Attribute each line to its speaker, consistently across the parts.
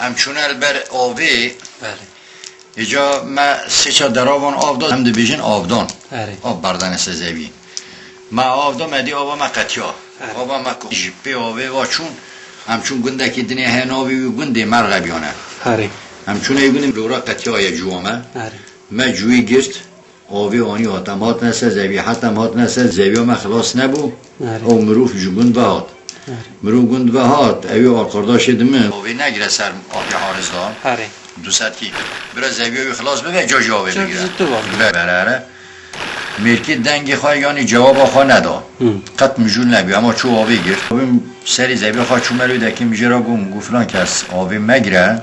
Speaker 1: همچون البر آوی
Speaker 2: بله
Speaker 1: اینجا ما سه چا درابان آب داد هم بیشین آبدان
Speaker 2: آره
Speaker 1: آب بردن سزوی ما آب داد مدی آبا ما قطیا آبا ما جیپی آوی و چون همچون گنده که دنیا هنابی و گنده مرغبیانه
Speaker 2: آره
Speaker 1: همچون ایگونیم لورا قطیای جوامه
Speaker 2: آره
Speaker 1: ما جوی گرت آوی آنی هاتم هات نسه زوی حتم هات نسه زوی ما خلاص نبو
Speaker 2: آره
Speaker 1: او مروف جگون بهات مرو گند بهات اوی آرکارداش دمه آوی نگیره سر آبی حارزدان
Speaker 2: آره
Speaker 1: دوست کی برای زوی خلاص ببین جا جاوی
Speaker 2: جا
Speaker 1: بگیره
Speaker 2: تو بابا.
Speaker 1: بله مرکی دنگی خواه یعنی جواب خواه ندا قط مجول نبی اما چو آوی گرد آوی سری زوی خواه چو مروی دکی مجرا گم گفلان کس آوی مگره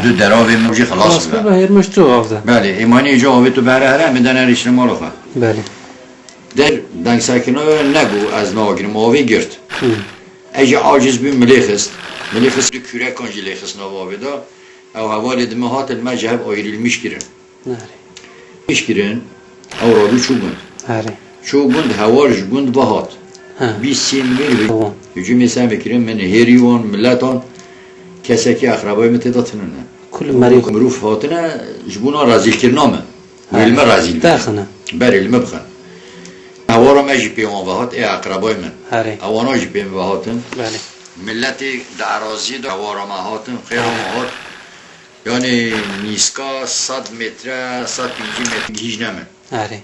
Speaker 1: دو در آوی موجی خلاص
Speaker 2: بله
Speaker 1: بگیره
Speaker 2: هر مش تو آفده
Speaker 1: بله ایمانی جا آوی تو بره هره میدن ریش مالو خواه
Speaker 2: بله
Speaker 1: در دنگ ساکنه نگو از ناگرم آوی گرد اگه عاجز بی ملیخست دو küre کنجی لیخست نوابی دا او حوالی دمه هات المجهب آیریل میشگیرن
Speaker 2: آره
Speaker 1: میشگیرن او رادو چوگند
Speaker 2: آره
Speaker 1: چوگند هوارش گند بهات
Speaker 2: ها
Speaker 1: بی سین میری
Speaker 2: tamam
Speaker 1: یجو میسن بکرم من هریوان ملتان کسی که اخرابای متداتنن
Speaker 2: كل مريض
Speaker 1: مروف هاتنه جبونا رازیل کرنامه علم رازیل
Speaker 2: داخنه
Speaker 1: بر علم بخن هوارا مجی پیمان بهات ای اقربای من
Speaker 2: آره
Speaker 1: اوانا جی پیمان بهاتن
Speaker 2: بله
Speaker 1: ملت در اراضی دا هوارا مهاتن خیر مهات یعنی نیسکا 100 متر 150 متر گیج نمه
Speaker 2: آره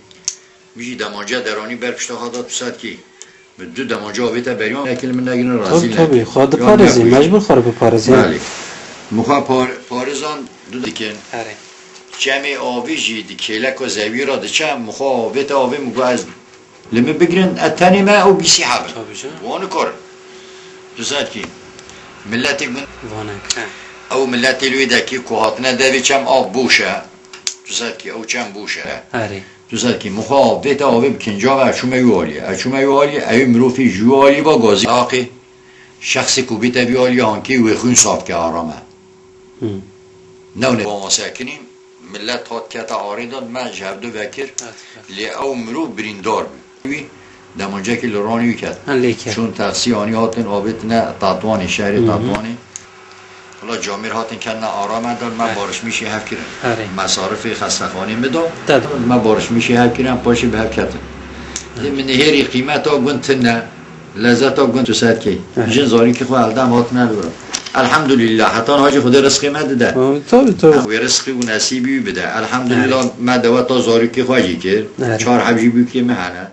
Speaker 1: میشی دمانجه درانی بر پشت خادات بسد کی دو دمانجه آویتا بریان اکل من نگیرن رازی
Speaker 2: طب طبی خود پارزی مجبور خور به پارزی
Speaker 1: بله مخواه پارزان دو دیکن
Speaker 2: آره
Speaker 1: جمع آوی جید کلک و زوی را دچه مخواه آویتا آوی مگو از لمه بگیرن اتنی ما او بیسی حبن
Speaker 2: طبی جا
Speaker 1: وانو کار دو ساعت کی ملت گون
Speaker 2: وانک
Speaker 1: او ملت لوی دکی کوهاتنه دوی چم آب بوشه دو ساعت کی او چم بوشه
Speaker 2: آره
Speaker 1: دو ساعت کی مخواه بیتا آوی بکنجا و اچومه یوالیه اچومه یوالیه اوی مروفی جوالی با گازی آقی شخصی کو بیتا بیالی هانکی وی خون صاف که آرامه نونه با ما ساکنیم ملت هات که تا آری داد من جهبدو وکر لی او مروف بریندار بی دمانجه که لرانی وکد
Speaker 2: لیکه
Speaker 1: چون تقصی آنی هاتن آبیت نه تطوانی شهر تطوانی حالا جامیر هاتن که نه آرام داد من بارش میشه هف کرن
Speaker 2: آره
Speaker 1: مصارف خستخانی میدم
Speaker 2: داد
Speaker 1: من بارش میشه هف کرن پاشی به هف کتن من هری قیمت ها گنت نه لذت ها گنت سد کی جن زاری که خود الدم هات ندارم الحمدلله حتی حاجی خدا رزقی مده
Speaker 2: طبی طبی
Speaker 1: و رزقی و نصیبی بده الحمدلله ما دوات تا زاری که خواهی کرد 4 حبجی بیو که مهنه